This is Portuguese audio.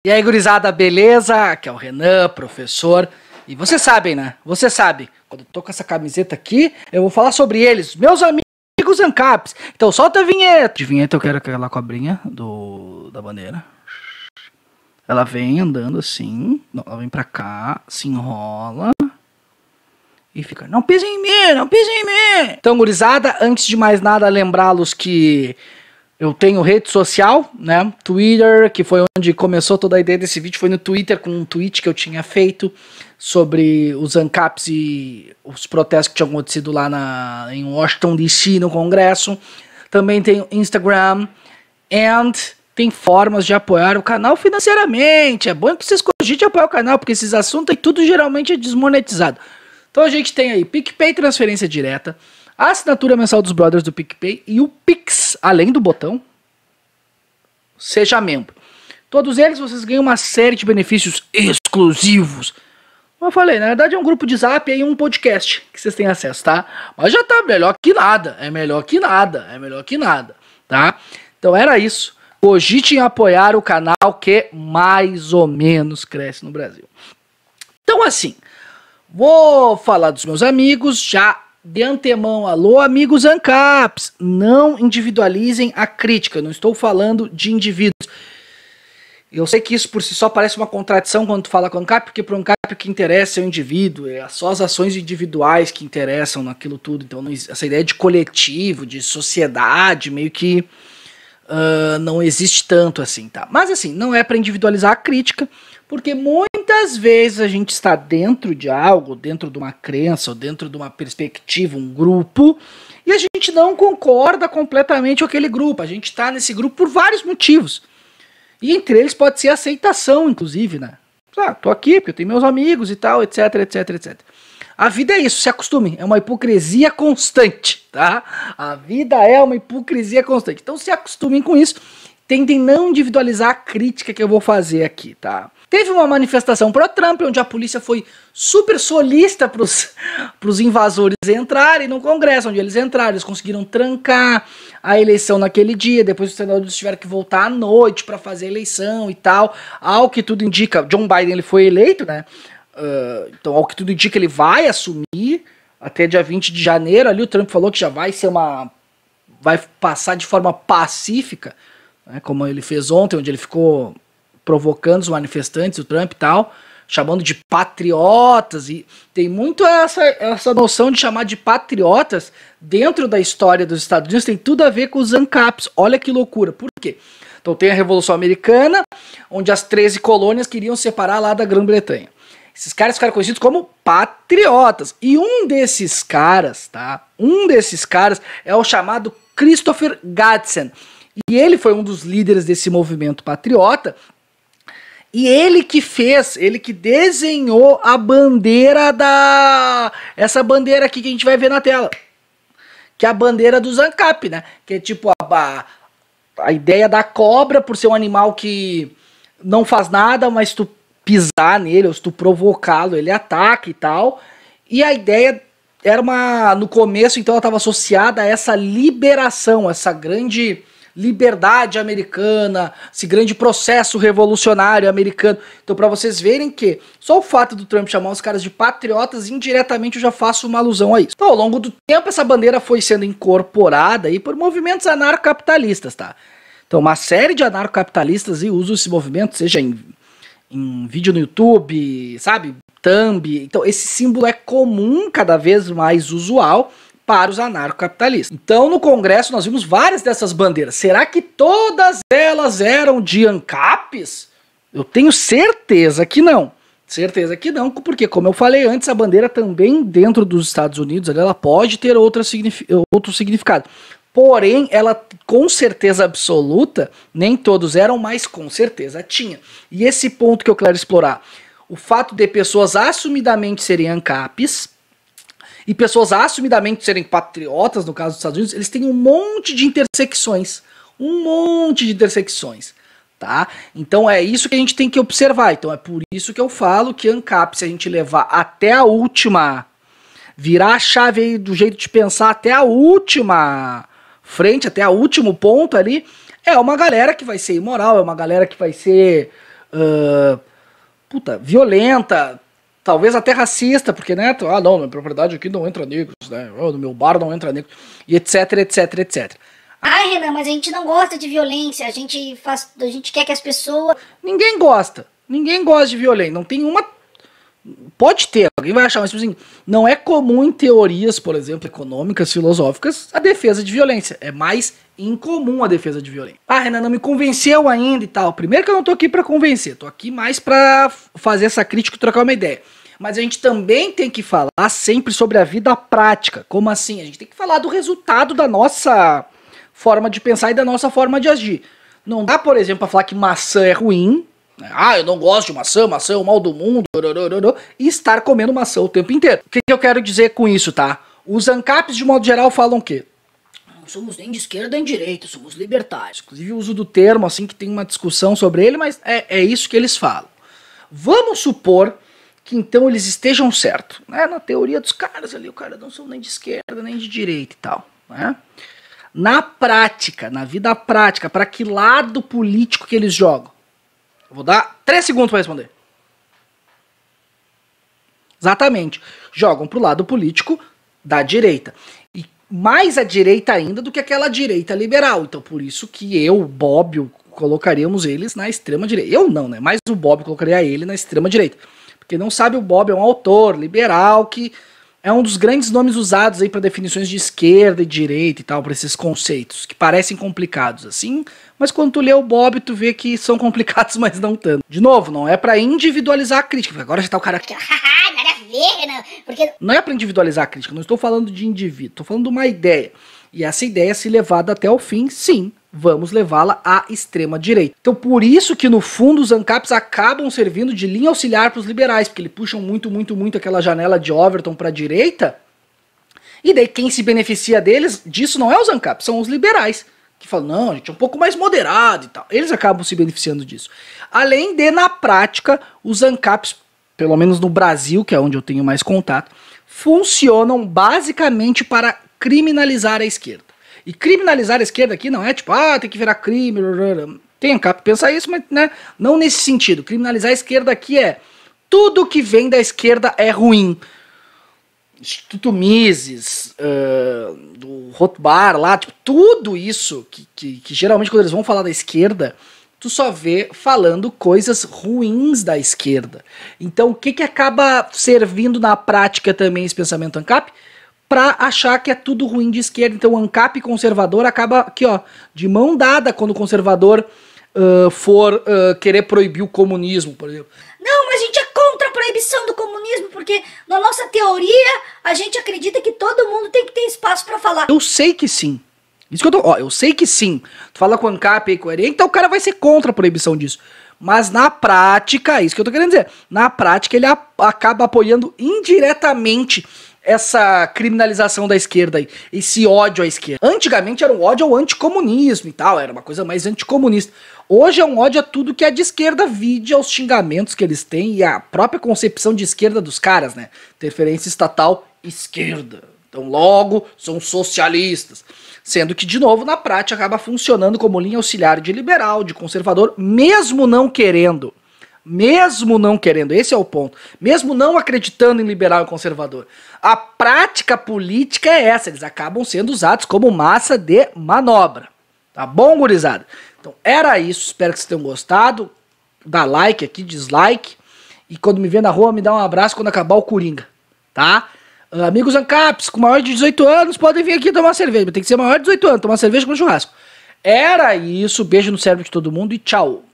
E aí, gurizada, beleza? Aqui é o Renan, professor. E vocês sabem, né? Você sabe, quando eu tô com essa camiseta aqui, eu vou falar sobre eles, meus amigos ANCAPs. Então solta a vinheta. De vinheta eu quero aquela cobrinha da bandeira. Ela vem andando assim, ela vem pra cá, se enrola e fica, não pisa em mim, não pisa em mim. Então, gurizada, antes de mais nada, lembrá-los que eu tenho rede social, né, Twitter, que foi onde começou toda a ideia desse vídeo, foi no Twitter, com um tweet que eu tinha feito sobre os ANCAPs e os protestos que tinham acontecido lá em Washington DC, no Congresso. Também tenho Instagram, and tem formas de apoiar o canal financeiramente. É bom que vocês cogitem apoiar o canal, porque esses assuntos aí tudo geralmente é desmonetizado. Então a gente tem aí PicPay, transferência direta, a assinatura mensal dos brothers do PicPay e o Pix, além do botão, seja membro. Todos eles vocês ganham uma série de benefícios exclusivos. Como eu falei, na verdade é um grupo de zap e um podcast que vocês têm acesso, tá? Mas já tá melhor que nada, é melhor que nada, é melhor que nada, tá? Então era isso. Cogitem apoiar o canal que mais ou menos cresce no Brasil. Então assim, vou falar dos meus amigos já de antemão. Alô, amigos ANCAPs, não individualizem a crítica, não estou falando de indivíduos. Eu sei que isso por si só parece uma contradição quando tu fala com o ANCAP, porque para o ANCAP o que interessa é o indivíduo, é só as ações individuais que interessam naquilo tudo. Então essa ideia de coletivo, de sociedade, meio que não existe tanto assim, tá? Mas assim, não é para individualizar a crítica, porque muitas vezes a gente está dentro de algo, dentro de uma crença, ou dentro de uma perspectiva, um grupo, e a gente não concorda completamente com aquele grupo. A gente está nesse grupo por vários motivos. E entre eles pode ser aceitação, inclusive, né? Ah, tô aqui porque eu tenho meus amigos e tal, etc, etc, etc. A vida é isso, se acostumem, é uma hipocrisia constante, tá? A vida é uma hipocrisia constante. Então se acostumem com isso, tentem não individualizar a crítica que eu vou fazer aqui, tá? Teve uma manifestação pró-Trump, onde a polícia foi super solista pros invasores entrarem no Congresso, onde eles entraram, eles conseguiram trancar a eleição naquele dia, depois os senadores tiveram que voltar à noite para fazer a eleição e tal, ao que tudo indica, John Biden ele foi eleito, né? Então ao que tudo indica ele vai assumir até dia 20 de janeiro, ali o Trump falou que já vai ser vai passar de forma pacífica, né, como ele fez ontem, onde ele ficou provocando os manifestantes, o Trump e tal, chamando de patriotas, e tem muito essa noção de chamar de patriotas dentro da história dos Estados Unidos, tem tudo a ver com os ANCAPs, olha que loucura, por quê? Então tem a Revolução Americana, onde as 13 colônias queriam separar lá da Grã-Bretanha. Esses caras ficaram conhecidos como patriotas, e um desses caras, tá? Um desses caras é o chamado Christopher Gadsden, e ele foi um dos líderes desse movimento patriota, e ele que desenhou a bandeira essa bandeira aqui que a gente vai ver na tela, que é a bandeira dos ANCAP, né? Que é tipo a ideia da cobra, por ser um animal que não faz nada, mas tu pisar nele, ou se tu provocá-lo, ele ataca e tal. E a ideia era no começo, então ela estava associada a essa liberação, essa grande liberdade americana, esse grande processo revolucionário americano. Então para vocês verem que só o fato do Trump chamar os caras de patriotas, indiretamente eu já faço uma alusão a isso. Então ao longo do tempo essa bandeira foi sendo incorporada aí por movimentos anarcocapitalistas, tá? Então uma série de anarcocapitalistas usam esse movimento, seja em vídeo no YouTube, sabe? Thumb. Então esse símbolo é comum, cada vez mais usual para os anarcocapitalistas. Então no Congresso nós vimos várias dessas bandeiras. Será que todas elas eram de ANCAPs? Eu tenho certeza que não. Certeza que não, porque como eu falei antes, a bandeira também dentro dos Estados Unidos ela pode ter outro significado. Porém, ela com certeza absoluta, nem todos eram, mas com certeza tinha. E esse ponto que eu quero explorar, o fato de pessoas assumidamente serem ANCAPs e pessoas assumidamente serem patriotas, no caso dos Estados Unidos, eles têm um monte de intersecções. Um monte de intersecções, tá? Então é isso que a gente tem que observar. Então é por isso que eu falo que ANCAP, se a gente levar até a última, virar a chave aí do jeito de pensar até a última frente, até o último ponto ali, é uma galera que vai ser imoral, é uma galera que vai ser violenta, talvez até racista, porque, né, não, minha propriedade aqui não entra negros, né, no meu bar não entra negros, e etc, etc, etc. Ai, Renan, mas a gente não gosta de violência, a gente quer que as pessoas... Ninguém gosta de violência, não tem uma... Pode ter, alguém vai achar, mas assim, não é comum em teorias, por exemplo, econômicas, filosóficas, a defesa de violência. É mais incomum a defesa de violência. Ah, Renan, não me convenceu ainda e tal. Primeiro que eu não tô aqui pra convencer, tô aqui mais pra fazer essa crítica e trocar uma ideia. Mas a gente também tem que falar sempre sobre a vida prática. Como assim? A gente tem que falar do resultado da nossa forma de pensar e da nossa forma de agir. Não dá, por exemplo, pra falar que maçã é ruim. Ah, eu não gosto de maçã, maçã é o mal do mundo, e estar comendo maçã o tempo inteiro. O que eu quero dizer com isso, tá? Os ANCAPs, de modo geral, falam o quê? Não somos nem de esquerda nem de direita, somos libertários. Inclusive, o uso do termo, assim, que tem uma discussão sobre ele, mas é isso que eles falam. Vamos supor que, então, eles estejam certos, né? Na teoria dos caras ali, o cara não são nem de esquerda nem de direita e tal, né? Na prática, na vida prática, para que lado político que eles jogam? Vou dar 3 segundos para responder. Exatamente. Jogam pro lado político da direita. E mais à direita ainda do que aquela direita liberal. Então por isso que eu, Bobbio, colocaríamos eles na extrema direita. Eu não, né? Mas o Bobbio colocaria ele na extrema direita. Porque não sabe, o Bobbio é um autor liberal que é um dos grandes nomes usados aí para definições de esquerda e direita e tal, para esses conceitos, que parecem complicados assim, mas quando tu lê o Bobbio, tu vê que são complicados, mas não tanto. De novo, não é para individualizar a crítica, porque agora já tá o cara aqui. Nada a ver, Renan, porque... Não é para individualizar a crítica, não estou falando de indivíduo, estou falando de uma ideia. E essa ideia, se levada até o fim, sim, vamos levá-la à extrema direita. Então por isso que no fundo os ANCAPs acabam servindo de linha auxiliar para os liberais, porque eles puxam muito aquela janela de Overton para a direita, e daí quem se beneficia disso não é os ANCAPs, são os liberais, que falam, não, a gente é um pouco mais moderado e tal. Eles acabam se beneficiando disso. Além de, na prática, os ANCAPs, pelo menos no Brasil, que é onde eu tenho mais contato, funcionam basicamente para criminalizar a esquerda. E criminalizar a esquerda aqui não é tipo, tem que virar crime. Tem ANCAP que pensa isso, mas né, não nesse sentido. Criminalizar a esquerda aqui é tudo que vem da esquerda é ruim. Instituto Mises, do Rothbard lá, tipo, tudo isso que geralmente quando eles vão falar da esquerda, tu só vê falando coisas ruins da esquerda. Então o que acaba servindo na prática também esse pensamento ANCAP? Pra achar que é tudo ruim de esquerda. Então o ANCAP conservador acaba aqui, ó, de mão dada quando o conservador for querer proibir o comunismo, por exemplo. Não, mas a gente é contra a proibição do comunismo, porque na nossa teoria a gente acredita que todo mundo tem que ter espaço pra falar. Eu sei que sim. Isso que eu sei que sim. Tu fala com o ANCAP aí coerente, então o cara vai ser contra a proibição disso. Mas na prática, é isso que eu tô querendo dizer. Na prática ele acaba apoiando indiretamente essa criminalização da esquerda aí, esse ódio à esquerda. Antigamente era um ódio ao anticomunismo e tal, era uma coisa mais anticomunista. Hoje é um ódio a tudo que é de esquerda, vide aos xingamentos que eles têm e a própria concepção de esquerda dos caras, né? Interferência estatal, esquerda. Então logo são socialistas. Sendo que, de novo, na prática acaba funcionando como linha auxiliar de liberal, de conservador, mesmo não querendo. Mesmo não querendo, esse é o ponto. Mesmo não acreditando em liberal e conservador. A prática política é essa, eles acabam sendo usados como massa de manobra. Tá bom, gurizada? Então era isso, espero que vocês tenham gostado. Dá like aqui, dislike. E quando me vê na rua, me dá um abraço quando acabar o Coringa, tá? Amigos ANCAPs, com maior de 18 anos, podem vir aqui tomar cerveja. Tem que ser maior de 18 anos, tomar cerveja com churrasco. Era isso, beijo no cérebro de todo mundo e tchau.